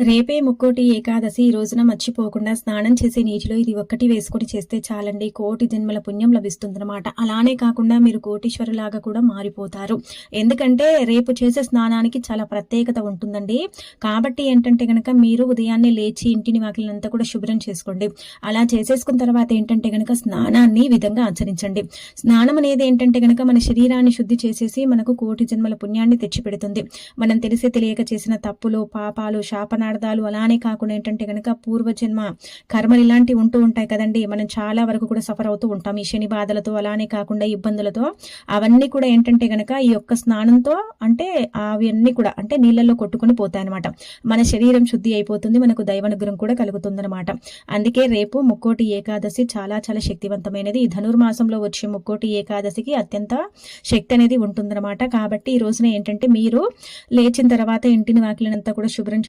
రేపే ముక్కోటి ఏకాదశి ఈ రోజున మర్చిపోకుండా స్నానం చేసే నీటిలో ఇది ఒక్కటి వేసుకొని చేస్తే చాలండి, కోటి జన్మల పుణ్యం లభిస్తుందన్నమాట. అలానే కాకుండా మీరు కోటీశ్వరులాగా కూడా మారిపోతారు. ఎందుకంటే రేపు చేసే స్నానానికి చాలా ప్రత్యేకత ఉంటుందండి. కాబట్టి ఏంటంటే గనక మీరు ఉదయాన్నే లేచి ఇంటిని వాకిలంతా కూడా శుభ్రం చేసుకోండి. అలా చేసేసుకున్న తర్వాత ఏంటంటే గనక స్నానాన్ని విధంగా ఆచరించండి. స్నానం అనేది ఏంటంటే గనక మన శరీరాన్ని శుద్ధి చేసేసి మనకు కోటి జన్మల పుణ్యాన్ని తెచ్చిపెడుతుంది. మనం తెలిసి తెలియక చేసిన తప్పులు, పాపాలు, శాపనార్థాలు, అలానే కాకుండా ఏంటంటే గనక పూర్వజన్మ కర్మలు ఇలాంటివి ఉంటూ ఉంటాయి కదండి. మనం చాలా వరకు కూడా సఫర్ అవుతూ ఉంటాం ఈ శని బాధలతో, అలానే కాకుండా ఇబ్బందులతో. అవన్నీ కూడా ఏంటంటే గనక ఈ యొక్క స్నానంతో అంటే అవన్నీ కూడా అంటే నీళ్ళల్లో కొట్టుకుని పోతాయి అనమాట. మన శరీరం శుద్ధి అయిపోతుంది, మనకు దైవానుగ్రహం కూడా కలుగుతుందన్నమాట. అందుకే రేపు ముక్కోటి ఏకాదశి చాలా చాలా శక్తివంతమైనది. ఈ ధనుర్మాసంలో వచ్చే ముక్కోటి ఏకాదశికి అత్యంత శక్తి అనేది ఉంటుందన్నమాట. కాబట్టి ఈ రోజున ఏంటంటే మీరు లేచిన తర్వాత ఇంటిని వాకిలినంతా కూడా శుభ్రం